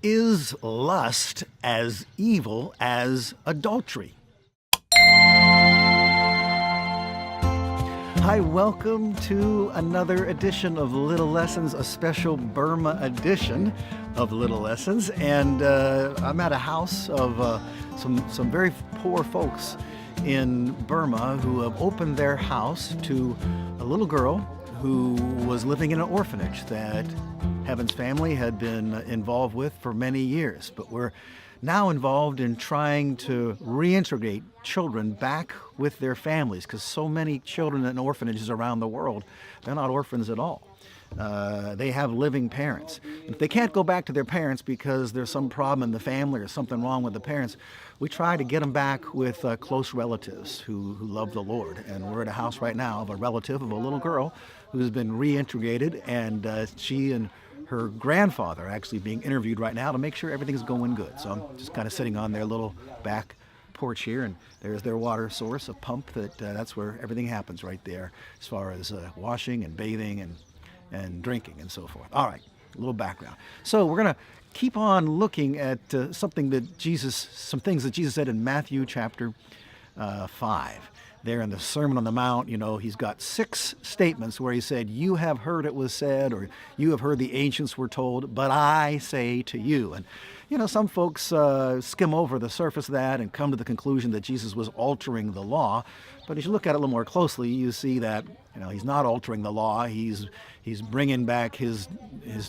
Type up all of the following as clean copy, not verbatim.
Is lust as evil as adultery? Hi, welcome to another edition of Little Lessons, a special Burma edition of Little Lessons. And I'm at a house of some very poor folks in Burma who have opened their house to a little girl who was living in an orphanage that Heaven's family had been involved with for many years. But we're now involved in trying to reintegrate children back with their families, because so many children in orphanages around the world, they're not orphans at all. They have living parents. If they can't go back to their parents because there's some problem in the family or something wrong with the parents, we try to get them back with close relatives who love the Lord. And we're at a house right now of a relative of a little girl who's been reintegrated, and she and her grandfather are actually being interviewed right now to make sure everything's going good. So I'm just kind of sitting on their little back porch here, and there's their water source, a pump that's where everything happens right there, as far as washing and bathing and drinking and so forth. All right, a little background. So we're going to keep on looking at some things that Jesus said in Matthew chapter 5. There in the Sermon on the Mount, he's got 6 statements where he said, "You have heard it was said," or "You have heard the ancients were told, but I say to you." And, some folks skim over the surface of that and come to the conclusion that Jesus was altering the law. But as you look at it a little more closely, you see that, he's not altering the law. He's bringing back his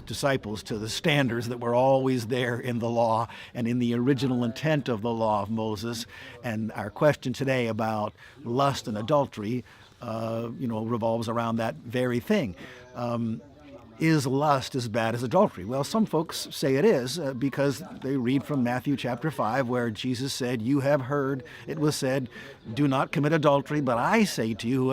disciples to the standards that were always there in the law and in the original intent of the law of Moses. And our question today about lust and adultery, revolves around that very thing. Is lust as bad as adultery? Well, some folks say it is because they read from Matthew chapter 5 where Jesus said, "You have heard it was said, do not commit adultery, but I say to you,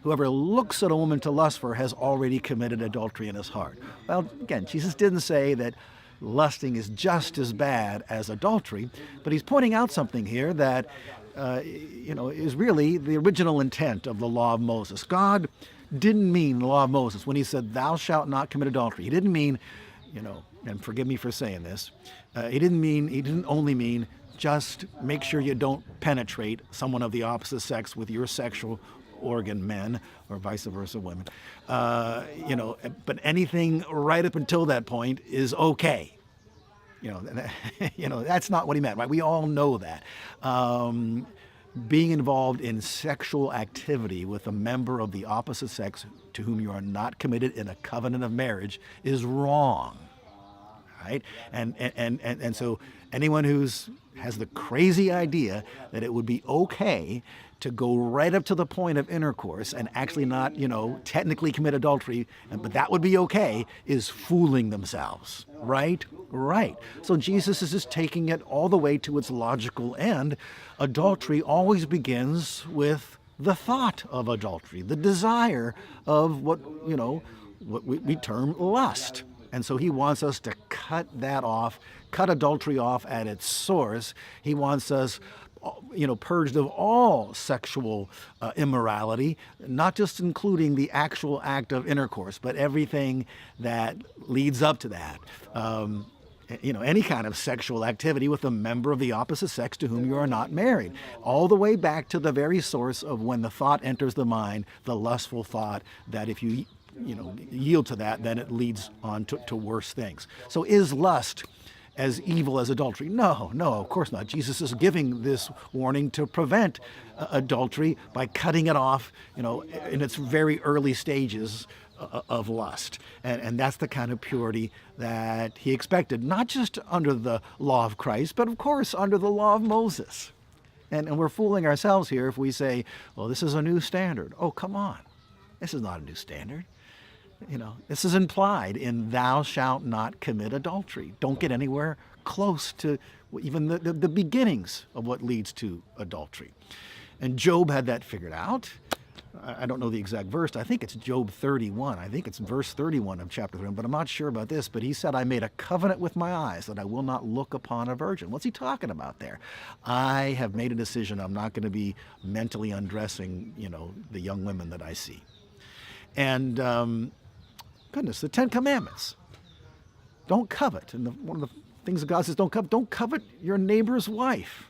whoever looks at a woman to lust for her has already committed adultery in his heart." Well, again, Jesus didn't say that lusting is just as bad as adultery, but he's pointing out something here that is really the original intent of the law of Moses. God didn't mean the law of Moses when he said, "Thou shalt not commit adultery." He didn't mean, and forgive me for saying this, he didn't only mean just make sure you don't penetrate someone of the opposite sex with your sexual organ, men, or vice versa, women. But anything right up until that point is okay. That's not what he meant, right? We all know that. Being involved in sexual activity with a member of the opposite sex to whom you are not committed in a covenant of marriage is wrong, right? And so anyone has the crazy idea that it would be okay to go right up to the point of intercourse and actually not, technically commit adultery, but that would be okay, is fooling themselves, right? Right. So Jesus is just taking it all the way to its logical end. Adultery always begins with the thought of adultery, the desire of what we term lust. And so he wants us to cut that off, cut adultery off at its source. He wants us purged of all sexual immorality, not just including the actual act of intercourse, but everything that leads up to that. Any kind of sexual activity with a member of the opposite sex to whom you are not married, all the way back to the very source of when the thought enters the mind, the lustful thought that if you yield to that, then it leads on to worse things. So is lust as evil as adultery? No, of course not. Jesus is giving this warning to prevent adultery by cutting it off, in its very early stages of lust. And that's the kind of purity that he expected, not just under the law of Christ, but of course under the law of Moses. And we're fooling ourselves here if we say, well, this is a new standard. Oh, come on. This is not a new standard. This is implied in "thou shalt not commit adultery." Don't get anywhere close to even the beginnings of what leads to adultery. And Job had that figured out. I don't know the exact verse. I think it's Job 31. I think it's verse 31 of chapter 3, but I'm not sure about this. But he said, "I made a covenant with my eyes that I will not look upon a virgin." What's he talking about there? I have made a decision. I'm not going to be mentally undressing, the young women that I see. And goodness, the 10 Commandments. Don't covet. And one of the things that God says don't covet your neighbor's wife.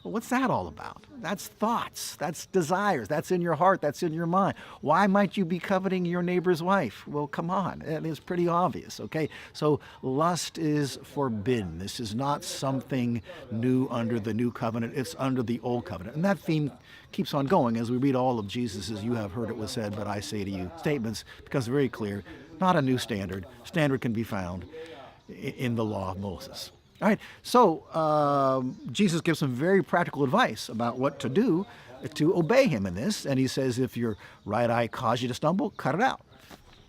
Well, what's that all about? That's thoughts, that's desires, that's in your heart, that's in your mind. Why might you be coveting your neighbor's wife? Well, come on, it's pretty obvious, okay? So lust is forbidden. This is not something new under the new covenant, it's under the old covenant. And that theme keeps on going as we read all of Jesus's "you have heard it was said, but I say to you" statements, becomes very clear. Not a new standard. Standard can be found in the law of Moses. All right, so Jesus gives some very practical advice about what to do to obey him in this. And he says, if your right eye cause you to stumble, cut it out.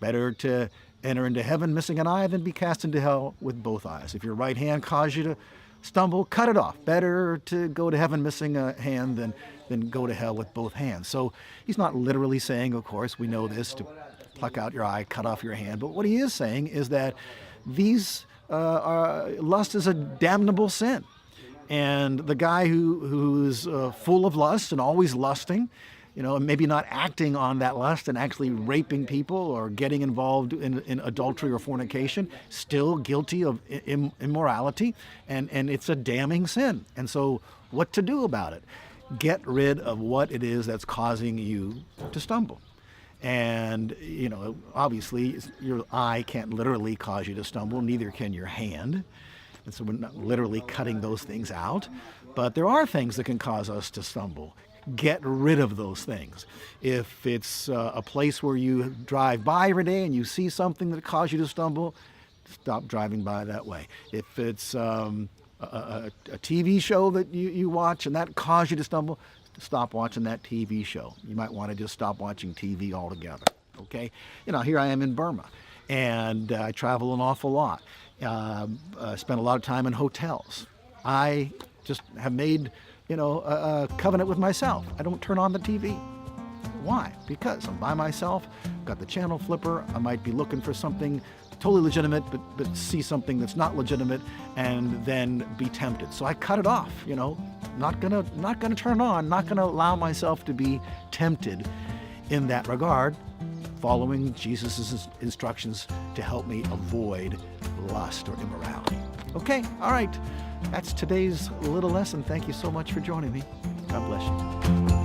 Better to enter into heaven missing an eye than be cast into hell with both eyes. If your right hand cause you to stumble, cut it off. Better to go to heaven missing a hand than go to hell with both hands. So he's not literally saying, of course, we know this, to pluck out your eye, cut off your hand. But what he is saying is that lust is a damnable sin. And the guy who's full of lust and always lusting, and maybe not acting on that lust and actually raping people or getting involved in adultery or fornication, still guilty of immorality, and it's a damning sin. And so what to do about it? Get rid of what it is that's causing you to stumble. And, obviously your eye can't literally cause you to stumble, neither can your hand. And so we're not literally cutting those things out. But there are things that can cause us to stumble. Get rid of those things. If it's a place where you drive by every day and you see something that causes you to stumble, stop driving by that way. If it's a TV show that you watch and that causes you to stumble, stop watching that TV show. You might want to just stop watching TV altogether, okay? Here I am in Burma, and I travel an awful lot. Spend a lot of time in hotels. I just have made, a covenant with myself. I don't turn on the TV. Why? Because I'm by myself, got the channel flipper, I might be looking for something totally legitimate, but see something that's not legitimate and then be tempted. So I cut it off, not gonna turn it on, not gonna allow myself to be tempted in that regard, following Jesus' instructions to help me avoid lust or immorality. Okay, all right, that's today's little lesson. Thank you so much for joining me. God bless you.